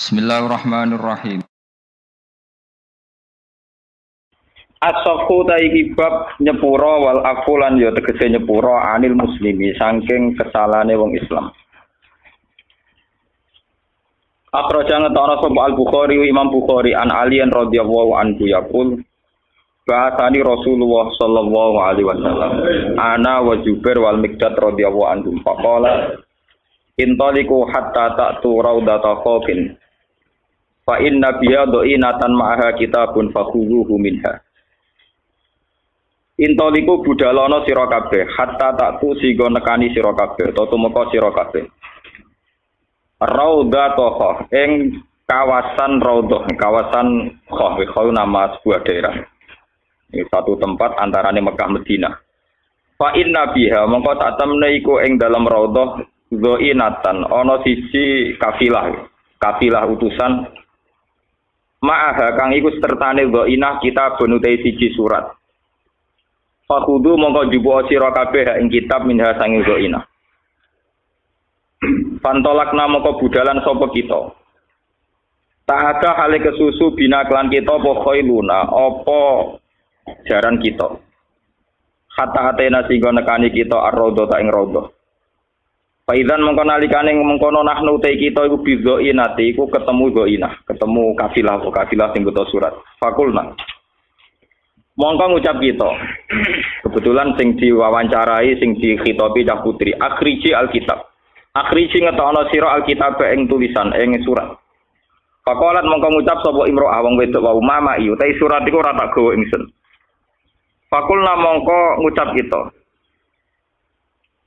Bismillahirrahmanirrahim. As-safu ta iki bab nyepuro wal afu lan ya tegese nyepuro anil muslimi saking kesalahane wong Islam. Akhraja ngetara sapa Al-Bukhari Imam Bukhari an Ali radhiyallahu anhu yaqul bahasani Rasulullah sallallahu alaihi wasallam ana wa Jubair wal Miqdad radhiyallahu anhum faqala intaliqu hatta ta'tu raudata khawfin fa inna biya do'inatan ma'aha kitabun fakhuzuhu minha. Intoliku budalono sira kabeh hatta taktu sigo nekani sira kabeh utawa tumeka sira kabeh. Raudhah ing kawasan Raudhah, kawasan Khawf nama sebuah daerah. Ini satu tempat antarane Mekah Madinah. Fa inna biha mongko sak temne iku ing dalam Raudhah dhainatan ana sisi kafilah utusan ma'aha kang iku sertane dhainah kita benutai siji surat. Fakhudu mongko jubo sira kabeh ing kitab minha sanging dhainah. Pantolakna mongko budalan sapa kita. Ta'ada hale kesusu bina klan kita apa khailuna apa jaran kita. Hatta atena singgo nekani kita ar-raudhah ta ing raudhah. Faidan mongko nalikane mengkono nahnu te kita iku bidhainati iku ketemu dhainah, ketemu kafilah sing buta surat. Fakulna mongko ngucap kita. Kebetulan sing diwawancarai sing dikhitobi cah putri, akhriji alkitab. Akhriji ngetokno sira alkitab ing tulisan ing surat. Faqalat mongko ngucap sapa imro'ah wong wedok wa mama iyu, ta surat iku ora tak gawa ingsun. Fakulna mongko ngucap kita.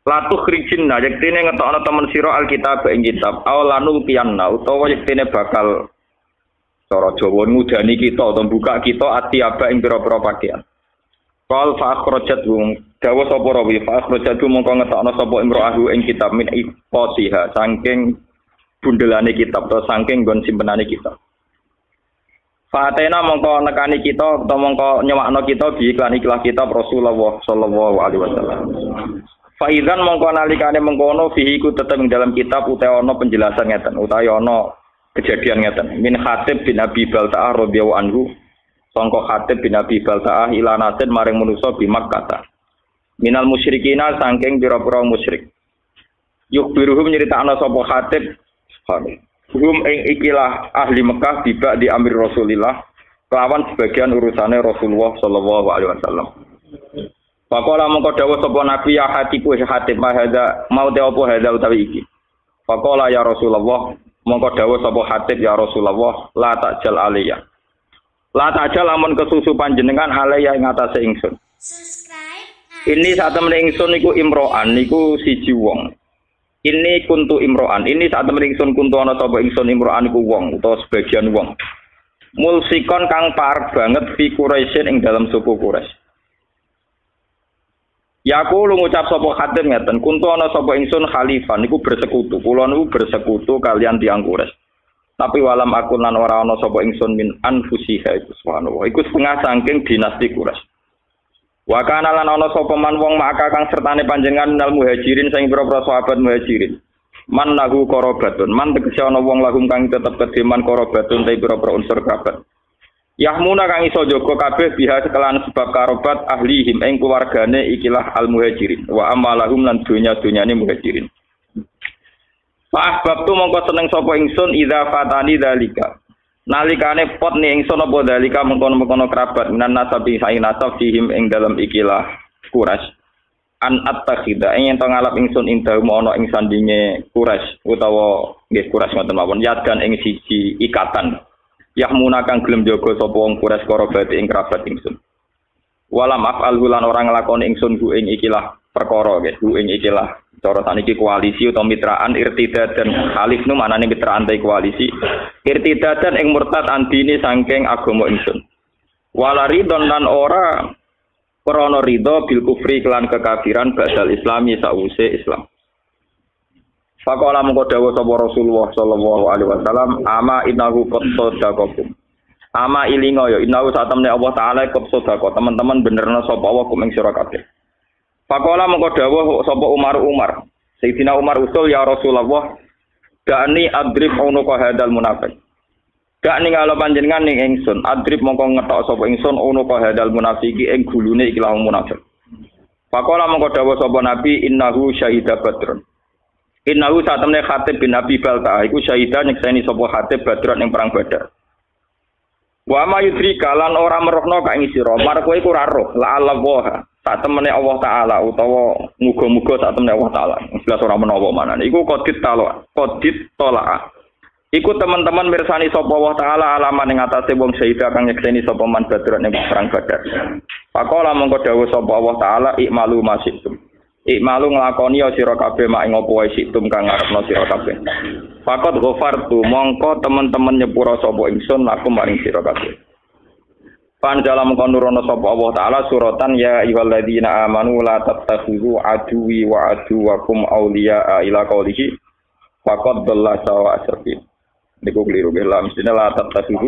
La tukhrijinna yektene ngetokno temen sira alkitab ing kitab, aw lanul piyanna utawa yektene bakal cara Jawa ngudani kita utawa buka kita atiaba ing pira-pira pakaian. Qal fa akhrajat hum dawa sapa rawi fa akhrajat mongko ngetokno sapa imro'ahu ing kitab min iqasiha saking bundelane kitab atau saking nggon simpenane kitab. Fa atena mongko nekani kita utawa mongko nyewakno kita bi iklan kitab Rasulullah sallallahu alaihi wasallam. Fa idzan mongko nalikane mengkono fihi ku tetep ing dalam kitab utawa ana penjelasan ngeten utawa ana kejadian ngeten min Khatib bin Abi Balta'ah radhiyallahu anhu sangka Khatib bin Abi Balta'ah ila nasin maring manusa bi Makkah minal musyrikina saking pira-pira musyrik yukbiruhum nyeritakna sapa Khatib hum ing ikilah ahli Mekah tiba di amir Rasulillah kelawan sebagian urusane Rasulullah sallallahu alaihi wasallam. Faqala mongko dawuh sapa nabi ya hatiku Khatib mahadza mau te apa hadza utawi iki. Faqala ya Rasulullah mongko dawuh sapa Khatib ya Rasulullah la takjal aliyah. La takjal amun kesusu panjenengan aliyah ing atase ingsun. Ini saat temen ingsun niku imro'an niku siji wong. Ini kuntu imro'an. Ini saat temen ingsun kuntu ana sapa ingsun imro'an niku wong utawa sebagian wong. Mulsikon kang parek banget fi Quraisyin ing dalam suku Quraisy. Yaku lu ngucap sapa Khatib ngeten, kuntu ana sapa ingsun khalifah niku bersekutu. Kula niku bersekutu kalian tiyang Quraisy. Tapi walam aku lan ora ana sapa ingsun min anfusiha iku subhanallah. Iku setengah saking dinasti Quraisy. Wa kana lan ana sapa man wong maka kang sertane panjenengan nal muhajirin sing pira-pira sahabat muhajirin. Man lahu qarabatun, man tegese ana wong lahum kang tetep kedeman qarabatun te pira-pira unsur kerabat. Yahmuna kang iso jaga kabeh biha kelan sebab karobat ahlihim ing keluargane ikilah al muhajirin wa amalahum lan dunya-dunyane muhajirin. Fa ahbabtu mongko seneng sapa ingsun idza fatani dalika. Nalikane pot ni ingsun apa dalika mengkono-mengkono kerabat minan nasabi saing nasab fihim ing dalam ikilah Quraisy. An attakhida ing ento ngalap ingsun indahum ana ing sandinge Quraisy utawa nggih Quraisy ngoten mawon yadan ing siji ikatan. Yahmuna kang gelem jaga sapa wong Quraisy karabate ing kerabat ingsun. Walam af'al lan ora nglakoni ingsun ku ing ikilah perkara nggih, ku ing ikilah cara saniki koalisi utawa mitraan irtidadan alif nu manane mitraan te koalisi. Irtidadan ing murtad andine saking agama ingsun. Wala ridon lan ora krana ridho bil kufri kelan kekafiran badal islami sause Islam. Faqala mengko dawuh sapa Rasulullah sallallahu alaihi wasallam ama innahu qad sadaqakum. Ama ilinga ya innahu satamne Allah taala qad sadaqa. Teman-teman benerna sapa Allah kum ing sira kabeh. Faqala mengko dawuh sapa Umar. Sayyidina Umar usul ya Rasulullah Da'ni adrib unuka hadal munafiq. Dak ningalo panjenengan ning ingsun, adrib mongko ngetok sapa ingsun unuka hadal munafiki ing gulune iki wong munafik. Pakola mongko dawuh sapa Nabi innahu syahida badrun. Innahu satemene Khatib bin Abi Balta iku syahida nyekseni sapa Khatib badrun ing perang Badar. Wa ma yudrika lan ora merohno ka ing sira, mar kowe iku ora roh, la Allah. Satemene Allah taala utawa muga-muga satemene Allah taala. Jelas ora menawa manane. Iku qadit tolak. Iku teman-teman mirsani sapa Allah taala alaman ing atase wong syahida kang nyekseni sapa man badran ing perang Badar. Pakola mongko dawuh sapa Allah taala ikmalu masitum. Ikmalu nglakoni sira kabeh mak ing apa wae situm kang ngarepno sira kabeh. Fakot ghafartu mongko teman-teman nyepura sapa ingsun lakum maring sira kabeh. Panjala mongko nurono sapa Allah taala suratan ya ayyuhalladzina amanu la tattakhidhu aduwi wa aduwakum awliya ila qaulihi faqad dalla sawa asfin. Niku keliru nggih la mestine la tattakhidhu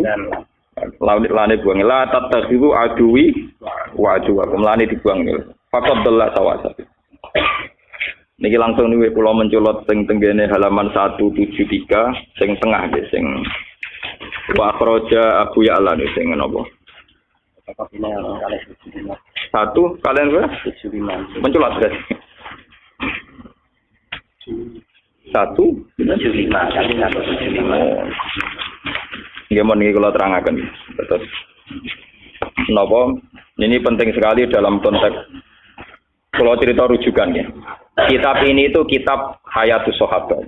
lane buang la tattakhidhu aduwi wa aduwakum lane dibuang niku. Faqad dalla sawa asfin. Niki langsung niku kula menculot sing tenggene halaman 173 sing tengah nggih sing wa akhraja Abu Ya'la sing napa. Satu kalian berapa? Menculat guys. Satu 75 kali 175. Gimana nih kalau terangkan? Betul. Nopo ini penting sekali dalam konteks kalau cerita rujukan ya. Kitab ini itu kitab Hayatus Sahabat.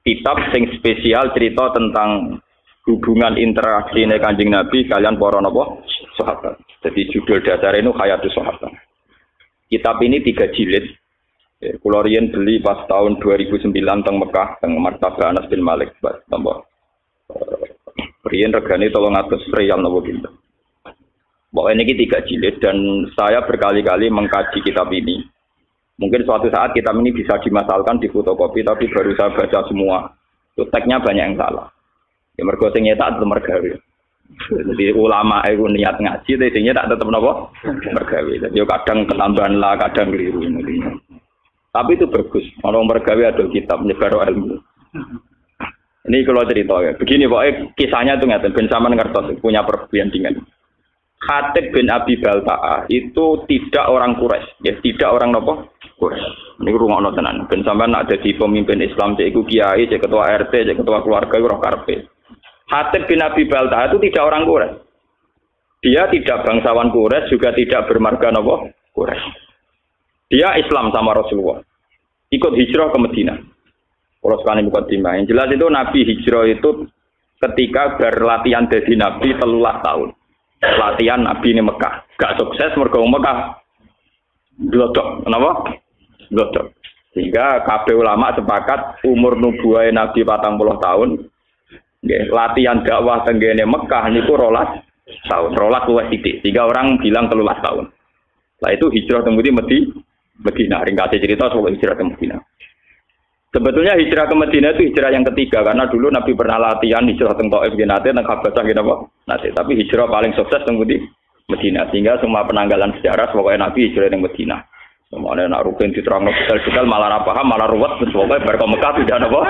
Kitab sing spesial cerita tentang hubungan interaksi Kanjeng Nabi kalian para napa sahabat. Jadi judul dasar ini Hayatus Sahabat. Kitab ini 3 jilid. Kula riyen beli pas tahun 2009 teng Mekah teng Maktabah Anas bin Malik Pak tambah. Riyen regane 300 riyal napa pinten. Pokoknya ini 3 jilid dan saya berkali-kali mengkaji kitab ini. Mungkin suatu saat kitab ini bisa dimasalkan di fotokopi tapi baru saya baca semua. Itu teksnya banyak yang salah. Ya mergo sing nyetak tetep mergawe. Jadi ulama itu niat ngaji tapi sing nyetak tetep napa? Mergawe. Jadi kadang ketambahan lah, kadang keliru ini. Tapi itu bagus. Kalau mergawe ada kitab nyebar ilmu. Ini kalau cerita ya. Begini pokoknya kisahnya itu ngaten ben sampean ngertos punya perbandingan. Khatib bin Abi Balta'a itu tidak orang Quraisy, ya tidak orang napa? Quraisy. Niku rungokno tenan. Ben sampean nak dadi pemimpin Islam cek iku kiai, cek ketua RT, cek ketua keluarga ora karepe. Khatib bin Abi Balta'a itu tidak orang Quraisy. Dia tidak bangsawan Quraisy, juga tidak bermarga napa? Quraisy. Dia Islam sama Rasulullah. Ikut hijrah ke Madinah. Kalau sekarang mukadimah. Yang jelas itu Nabi hijrah itu ketika berlatihan jadi Nabi 13 tahun. Latihan Nabi ini Mekah. Gak sukses mergo Mekah. Glodok. Kenapa? Glodok. Sehingga kabeh ulama sepakat umur nubuwah Nabi 40 tahun. Latihan dakwah tenggene Mekah niku 12 tahun. 12 luwih sithik. Sehingga orang bilang 13 tahun. Lah itu hijrah teng Madinah. Ringkasnya cerita soal hijrah ke Madinah. Sebetulnya hijrah ke Madinah itu hijrah yang ketiga karena dulu Nabi pernah latihan hijrah teng Thaif nate teng Habasah gitu apa? Nate, tapi hijrah paling sukses teng Madinah. Sehingga semua penanggalan sejarah pokoknya Nabi hijrah teng Madinah. Semuanya nak rugen diterangno detail-detail malah ora paham, malah ruwet terus pokoknya bar ke Mekah tidak apa?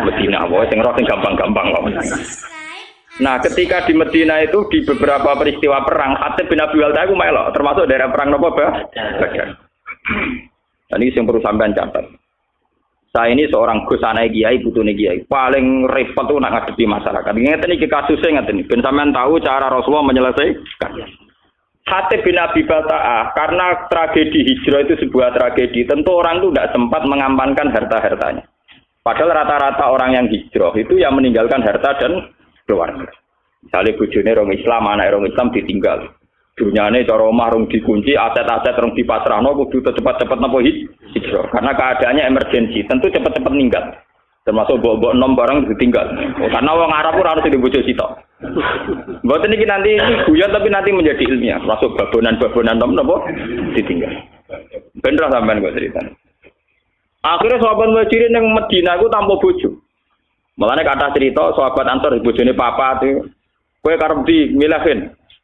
Madinah. Pokoknya sing roh sing gampang-gampang kok. Nah, ketika di Madinah itu di beberapa peristiwa perang, Khatib bin Abi Balta'a itu melok, termasuk daerah perang napa, Badar. Dan ini yang perlu sampean catat. Saya ini seorang gus anak kiai, putune kiai. Paling repot tuh nak ngadepi masyarakat. Ngeten iki kasusnya ngeten iki. Ben sampean tahu cara Rasulullah menyelesaikan. Khatib bin Abi Balta'a karena tragedi hijrah itu sebuah tragedi. Tentu orang itu tidak sempat mengamankan harta-hartanya. Padahal rata-rata orang yang hijrah itu yang meninggalkan harta dan keluarga. Misalnya bojone orang Islam, anak orang Islam ditinggal. Dunyane cara omah rung dikunci, aset-aset rung dipasrahno kudu cepat-cepat napa hijrah. Karena keadaannya emergensi, tentu cepat-cepat ninggal. Termasuk mbok-mbok nom barang ditinggal. Karena wong Arab ora harus dibojo sitok. Mboten iki nanti guyon tapi nanti menjadi ilmiah. Masuk babonan-babonan nom napa ditinggal. Bener sampean kok cerita. Akhirnya sahabat Muhajirin yang Madinah iku tanpa bojo. Mulane kata cerita sahabat Ansor bojone papa itu kowe karep di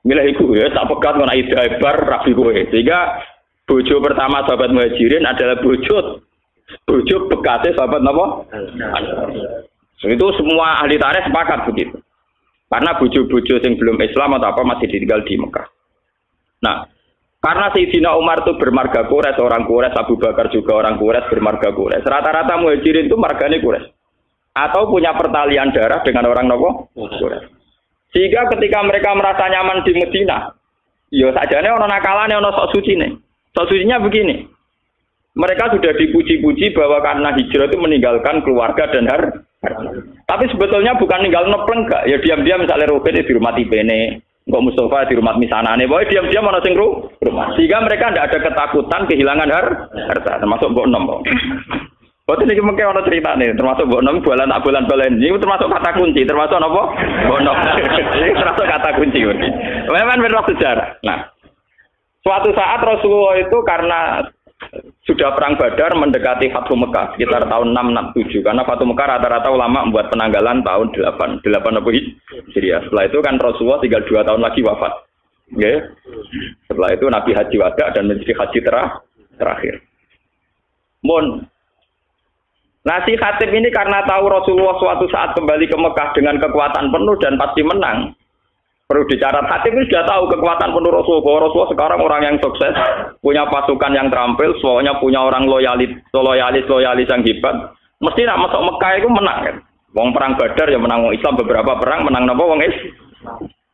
milih iku ya tak pegat ngono ida bar rabi kowe. Sehingga bojo pertama sahabat Muhajirin adalah bojo bojo bekasnya sahabat napa? Itu semua ahli tarikh sepakat begitu. Karena bojo-bojo yang belum Islam atau apa masih ditinggal di Mekah. Nah, karena Sayyidina Umar itu bermarga Quraisy, orang Quraisy, Abu Bakar juga orang Quraisy bermarga Quraisy. Rata-rata muhajirin itu marganya Quraisy. Atau punya pertalian darah dengan orang nopo? Quraisy. Sehingga ketika mereka merasa nyaman di Madinah, ya sajane ono nakalane ono sok sucine. Sok sucinya begini. Mereka sudah dipuji-puji bahwa karena hijrah itu meninggalkan keluarga dan harta. Tapi sebetulnya bukan ninggal nepleng gak. Ya diam-diam misalnya Ruben di rumah Tibene, kok Mustafa di rumah Misanane, pokoknya diam-diam ono sing rumah. Sehingga mereka tidak ada ketakutan kehilangan harta, termasuk Mbok Nom. Boten iki mengke ana critane, termasuk Mbok Nom bulan tak bulan-bulan iki termasuk kata kunci, termasuk napa? Mbok Nom. Iki termasuk kata kunci iki. Memang benar sejarah. Nah, suatu saat Rasulullah itu karena sudah perang Badar mendekati Fathu Mekah sekitar tahun 667 karena Fathu Mekah rata-rata ulama membuat penanggalan tahun 8 apa Hijriah. Setelah itu kan Rasulullah tinggal 2 tahun lagi wafat. Okay. Setelah itu Nabi haji wada dan menjadi haji terakhir. Nah si Khatib ini karena tahu Rasulullah suatu saat kembali ke Mekah dengan kekuatan penuh dan pasti menang. Perlu dicatat, Khatib ini sudah tahu kekuatan penuh Rasulullah. Bahwa Rasulullah sekarang orang yang sukses, punya pasukan yang terampil, soalnya punya orang loyalis yang hebat. Mesti nak masuk Mekah itu menang kan. Wong perang Badar ya menang wong Islam, beberapa perang menang napa wong Islam.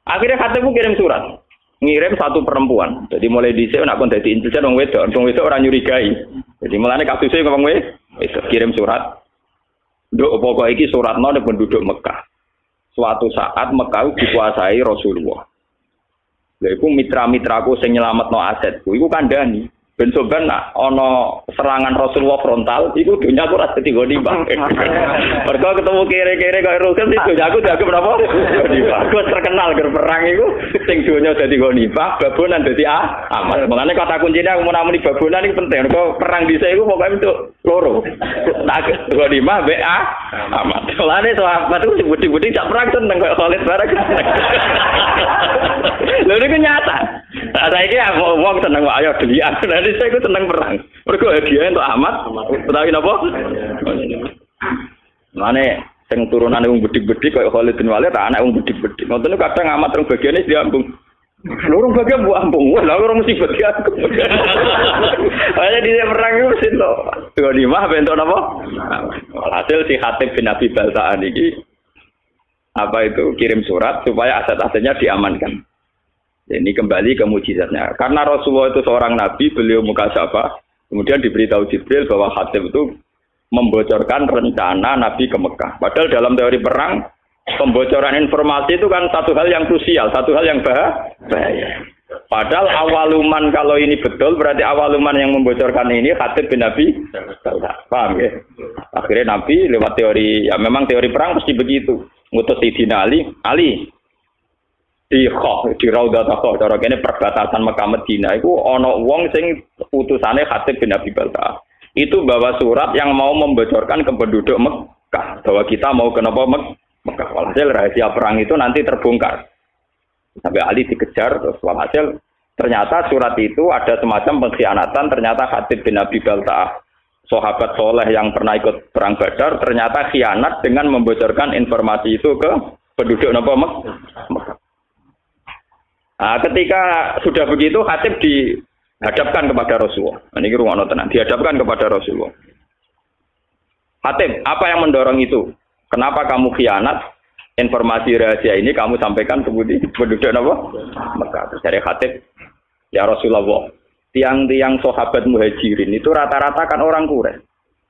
Akhirnya Khatib kirim surat, ngirim satu perempuan. Jadi mulai dhisik nek kon dadi intelijen wong wedok ora nyurigai. Jadi mulane kasusé wong wedok kirim surat. Nduk pokok iki suratno nek penduduk Mekah. Suatu saat Mekah dikuasai Rasulullah. Lha iku mitra-mitraku sing nyelametno asetku iku kandhani. Ben soban nak ana serangan Rasulullah frontal iku dunya aku ora dadi gonimbang. Mergo ketemu kere-kere kaya Rasul itu aku dianggap berapa? Aku terkenal ger perang iku sing dunya dadi gonimbang, babonan dadi aman. Makane kata kuncine aku menamuni babonan iki penting. Mergo perang dhisik iku pokoke untuk loro. Tak gonimbang mbek aman. Soalnya sahabat itu budi-budi tak perang seneng kaya Khalid bareng. Lha niku nyata. Saiki wong seneng kok ayo delian. Jadi saya itu senang perang. Mereka hadiah untuk Ahmad. Tetapi apa? Mana yang turunan yang bedik-bedik kayak Khalid bin Walid, anak yang bedik-bedik. Nonton kadang Ahmad orang bagiannya diambung. Lorong bagian bu ambung, wah lorong mesti bagian. Hanya di perang itu mesti lo. Dua lima bentuk apa? Hasil si Khatib bin Abi Balta'an ini apa itu kirim surat supaya aset-asetnya diamankan. Ini kembali ke mukjizatnya. Karena Rasulullah itu seorang nabi, beliau mukasyafah. Kemudian diberitahu Jibril bahwa Khatib itu membocorkan rencana Nabi ke Mekah. Padahal dalam teori perang, pembocoran informasi itu kan satu hal yang krusial, satu hal yang bahaya. Padahal awaluman kalau ini betul, berarti awaluman yang membocorkan ini Khatib bin Abi. Paham ya? Akhirnya Nabi lewat teori, ya memang teori perang pasti begitu. Ngutus Sayyidina Ali. Di Raudatul Khoh, cara kene perbatasan Mekah Madinah iku ana wong sing utusane Khatib bin Abi Balta'ah. Itu bawa surat yang mau membocorkan ke penduduk Mekah bahwa kita mau ke Mekah. Walhasil rahasia perang itu nanti terbongkar. Sampai Ali dikejar terus walhasil ternyata surat itu ada semacam pengkhianatan, ternyata Khatib bin Abi Balta'ah sahabat soleh yang pernah ikut perang Badar ternyata khianat dengan membocorkan informasi itu ke penduduk Mekah. Nah, ketika sudah begitu, Khatib dihadapkan kepada Rasulullah. Ini ruang tenang, dihadapkan kepada Rasulullah. Khatib, apa yang mendorong itu? Kenapa kamu khianat? Informasi rahasia ini kamu sampaikan ke penduduk Mekah. Dari Khatib, ya Rasulullah, tiang-tiang sahabat muhajirin itu rata-rata kan orang Quraisy.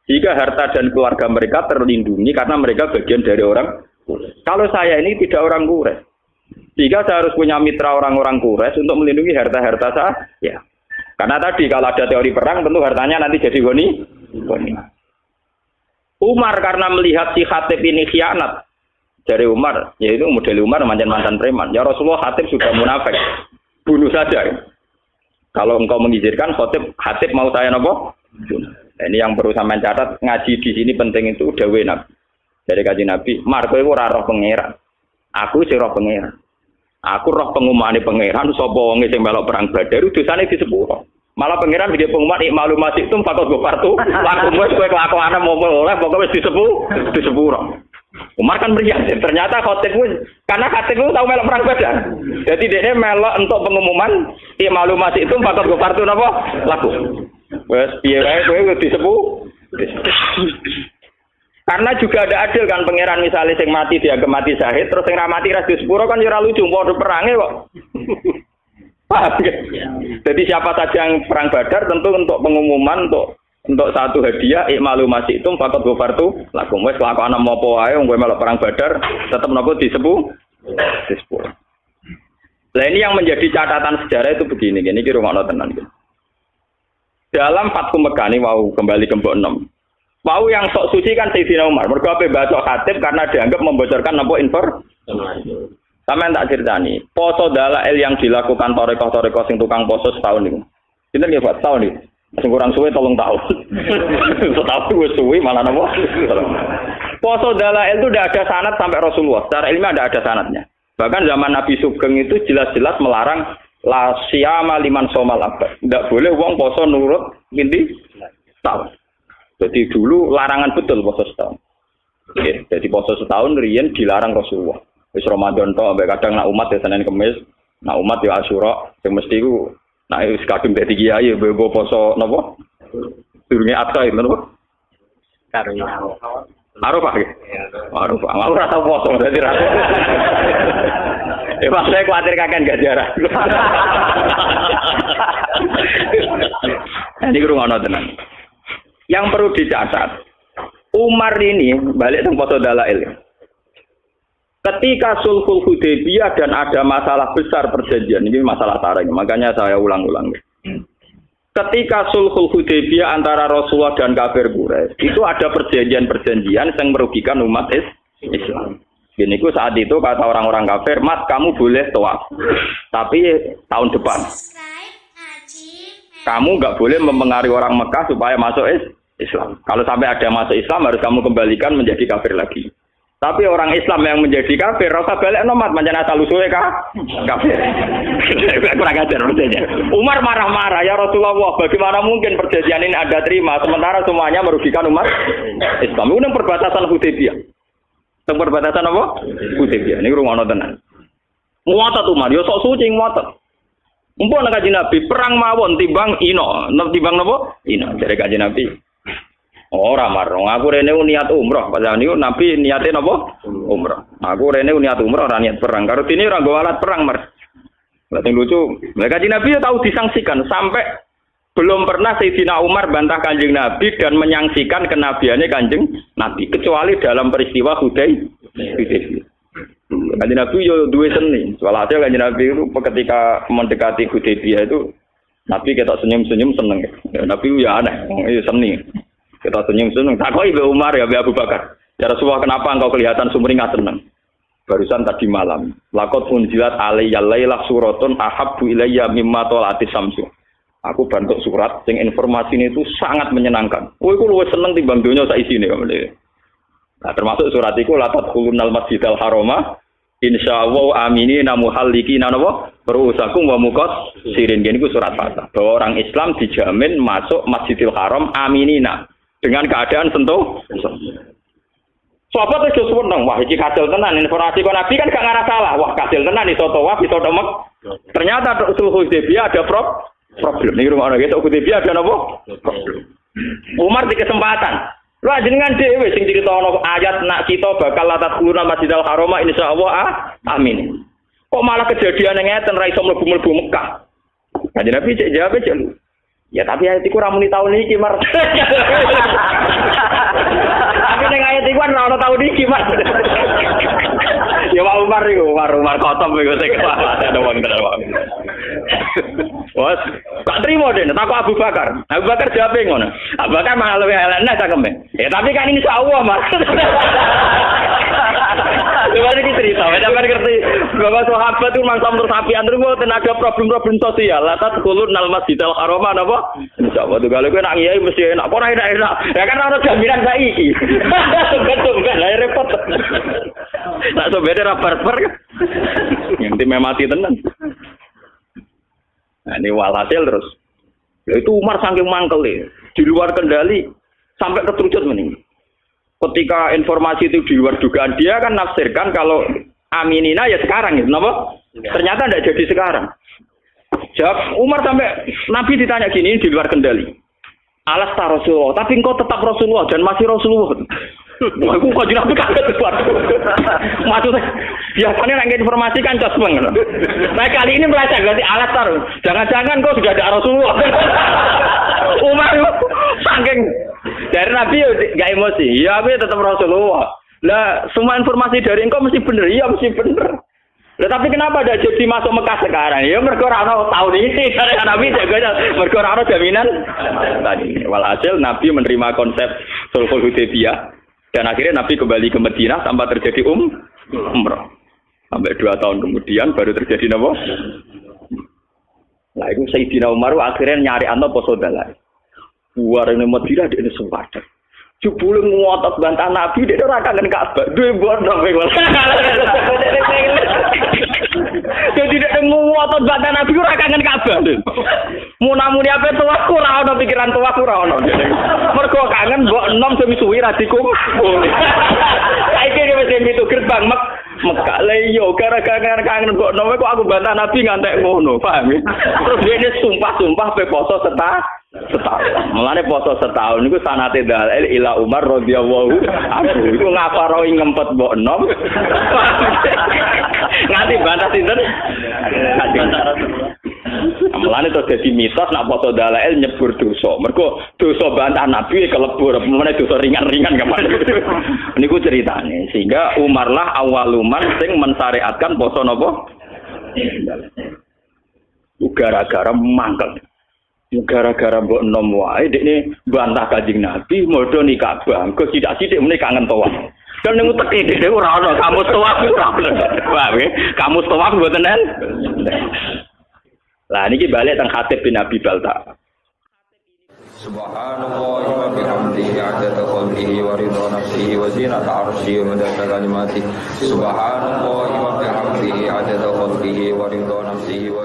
Jika harta dan keluarga mereka terlindungi karena mereka bagian dari orang Quraisy. Kalau saya ini tidak orang Quraisy. Jika saya harus punya mitra orang-orang Quraisy untuk melindungi harta-harta saya, ya. Karena tadi kalau ada teori perang, tentu hartanya nanti jadi goni. Umar karena melihat si Khatib ini khianat, dari Umar, yaitu model Umar mantan preman. Ya Rasulullah, Khatib sudah munafik, bunuh saja. Kalau engkau mengizinkan, Khatib mau saya nopo? Ini yang perlu sampean catat, ngaji di sini penting itu dawuh Nabi. Dari kaji Nabi, Marko itu ora roh pangeran. Aku sing roh pangeran. Aku roh pengumumane pangeran sapa wong sing melok perang Badar dosane disepuro. Malah pangeran bikin pengumuman ikmalu masih itu fakot gofartu laku wis kowe kelakuan mau oleh pokoknya wis disepuro. Umar kan meriah, ternyata khotib pun karena khotib itu tahu melok perang Badar. Jadi dia melok untuk pengumuman ikmalu masih itu fakot gofartu napa laku. Wes piye wae kowe disepuh. Karena juga ada adil kan pangeran misalnya sing mati dia mati syahid terus sing ra mati ra disepuro kan ora lucu padha perange kok. Paham ya? Jadi siapa saja yang perang Badar tentu untuk pengumuman untuk satu hadiah ikmalu masih itu fakot gofartu lakum wes kelakuan apa wae wong kowe melok perang Badar tetep napa disepuh. Lah ini yang menjadi catatan sejarah itu begini iki rungokno tenan iki. Dalam Fathu Mekah ini mau kembali ke Mbok 6. Mau yang sok suci kan Sayyidina Umar. Mergo ape baca khatib karena dianggap membocorkan apa informasi. Sampeyan tak ceritani, poso dalail yang dilakukan toreko-toreko sing tukang poso setahun niku. Pinten nggih Pak setahun niku? Sing kurang suwe 3 tahun. Setahun wis suwe malah napa? Poso dalail itu tidak ada sanad sampai Rasulullah. Secara ilmiah tidak ada sanadnya. Bahkan zaman Nabi Sugeng itu jelas-jelas melarang la siyama liman somal abad. Tidak boleh wong poso nurut pinti setahun. Jadi dulu larangan betul poso setahun. Oke, jadi poso setahun riyen dilarang Rasulullah. Wis Ramadan tok ambek kadang nak umat ya Senin Kamis, nak umat ya Asyura, sing mesti iku nak wis kadung dadi kiai bebo poso napa? Durunge Adha itu napa? Arafah nggih. Arafah. Aku ora tau poso dadi ra. Pas saya kuatir kakek gak jarak. Ini kurang tenan. Yang perlu dicatat, Umar ini balik teng poso dalail. Ketika Sulhul Hudaybiyah dan ada masalah besar perjanjian, ini masalah tarik, makanya saya ulang-ulang. Ketika Sulhul Hudaybiyah antara Rasulullah dan kafir Quraisy, itu ada perjanjian-perjanjian yang merugikan umat Islam. Gini, saat itu kata orang-orang kafir, Mas kamu boleh tawaf, tapi tahun depan. Kamu nggak boleh mempengaruhi orang Mekah supaya masuk Islam. Kalau sampai ada masuk Islam, harus kamu kembalikan menjadi kafir lagi. Tapi orang Islam yang menjadi kafir, rasa balik nomad, macam asal usulnya kafir. Kurang ajar maksudnya. Umar marah-marah, ya Rasulullah, bagaimana mungkin perjanjian ini Anda terima, sementara semuanya merugikan umat Islam. Ini perbatasan Hudaybiyah. Perbatasan apa? Hudaybiyah. Ini rumah tenan. Muatat Umar, ya sok suci muatat. Mumpun Kanjeng Nabi perang mawon timbang timbang napa? Ino dari Kanjeng Nabi. Ora marung, aku rene niat umroh, padahal niku Nabi niate napa? Umroh. Aku rene niat umroh ora niat perang. Karo dene ora nggo alat perang, Mas. Lah sing lucu, Kanjeng Nabi ya tahu disangsikan sampai belum pernah Sayyidina Umar bantah Kanjeng Nabi dan menyangsikan kenabiannya Kanjeng Nabi kecuali dalam peristiwa Hudaybiyah. Kanjeng Nabi yo duwe seni. Walhasil Kanjeng Nabi itu ketika mendekati Hudaybiyah itu Nabi ketok senyum-senyum seneng. Nabi ya aneh, seni. Kita senyum-senyum. Takoki Mbak Umar ya Mbak Abu Bakar. Ya Rasulullah, kenapa engkau kelihatan sumringah senang? Barusan tadi malam. Laqad unzilat alayya lailah suratun ahabbu ilayya mimma talati samsu. Aku bantuk surat sing informasinya itu sangat menyenangkan. Oh, iku luwih seneng timbang donya sak isine kok. Nah, termasuk surat iku la tadkhulunal masjidal harama insyaallah aminina muhallikina napa? Berusakum wa muqat sirin. Gini ku surat Fatah. Bahwa orang Islam dijamin masuk Masjidil Haram aminina. Dengan keadaan sentuh. Sahabat itu seneng, wah iki kasil tenan informasi kok Nabi kan gak ngarah salah. Wah kasil tenan iso tawaf iso demek. Ternyata Sulhul Hudaybiyah ada problem. Ning rumah ana gitu Hudaybiyah ada napa? Problem. Umar di kesempatan. Lah jenengan dhewe sing critakno ayat nak kita bakal latat kuluna Masjidil Haram insyaallah amin. Kok malah kejadian ngeten ra iso mlebu-mlebu Mekah. Kanjeng Nabi cek jawab cek. Ya tapi ayat iku ra muni taun iki, Mar. Tapi ning ayat iku ora ono taun iki, Mar. Ya Pak Umar iku, Umar kotom iku sing ada wong tenan. Wes, tak trimo den, takok Abu Bakar. Abu Bakar jawab ngono. Abu Bakar malah luwih elek cakeme. Ya tapi kan insyaallah, Mar. Coba iki cerita, sampeyan ngerti bahwa sahabat itu mangsa tersapian terus tenaga problem-problem sosial. Latat kulun nal Masjidil Haram napa? Insyaallah tuh kalau kowe nak ngiyai mesti enak, ora enak. Ya kan ana jaminan saiki. Betul kan, lah repot. Tak sobede ra barbar. Yang tim mati tenan. Nah, ini walhasil terus. Itu Umar saking mangkel di luar kendali sampai keterucut meninggal. Ketika informasi itu di luar dugaan, dia kan nafsirkan kalau aminina ya sekarang gitu, kenapa? Ternyata tidak jadi sekarang. Jawab Umar sampai Nabi ditanya gini di luar kendali. Alas ta Rasulullah, tapi engkau tetap Rasulullah dan masih Rasulullah. Wah, aku kok Nabi kaget sesuatu. Maksudnya biasanya nanya informasi kan cos banget. Nah kali ini merasa berarti alas tar. Jangan-jangan kau sudah ada Rasulullah. Umar saking dari Nabi gak emosi. Ya, tapi tetap Rasulullah. Lah, semua informasi dari engkau mesti bener. Iya, mesti bener. Lah, tapi kenapa ada jadi masuk Mekah sekarang? Ya, mergo ora ono tahun ini. Dari Nabi jaga mergo ora ono jaminan. Tadi, walhasil Nabi menerima konsep Sulhul Hudaybiyah dan akhirnya Nabi kembali ke Madinah tanpa terjadi umrah. Sampai 2 tahun kemudian baru terjadi apa? Nah, itu Sayyidina Umar akhirnya nyari anto poso dalan. Warane Madinah di Sumatera. Jebule ngotot bantah Nabi dia ora kangen Ka'bah. Duwe bodoh kowe. Jadi dia ngotot bantah Nabi ora kangen Ka'bah. Munamuni apa tuaku ora ono pikiran tuaku ora ono. Mergo kangen mbok enom sing suwi ra dikumpul. Saiki wis itu gerbang Mekah lha iya gara-gara kangen mbok enom kok aku bantah Nabi ngantek ngono, paham ya? Terus dia sumpah-sumpah pe poso setahun. Mulane poso setahun niku sanate dalil ila Umar radhiyallahu anhu. Iku ngaparo ngempet mbok enom. Nganti bantah sinten? Mulane terus dadi mitos nak poso dalil nyebur dosa. Mergo dosa bantah Nabi kelebur, mulane dosa ringan-ringan kemana. Niku ceritane. Sehingga Umar lah awaluman sing mensyariatkan poso napa? Gara-gara mangkel. Gara-gara mbok enom wae dekne bantah Kanjeng Nabi modho ni Ka'bah. Engko sithik-sithik meneh kangen tawaf. Dan ning teke dekne ora ono kamus tawaf ora ono. Paham nggih? Kamus tawaf mboten en. Lah niki balik teng Khatib bin Abi Balta. Subhanallah wa bihamdihi 'adada khalqihi wa ridha nafsihi wa zinata 'arsyihi wa midada kalimatihi. Subhanallah wa bihamdihi 'adada khalqihi wa ridha nafsihi wa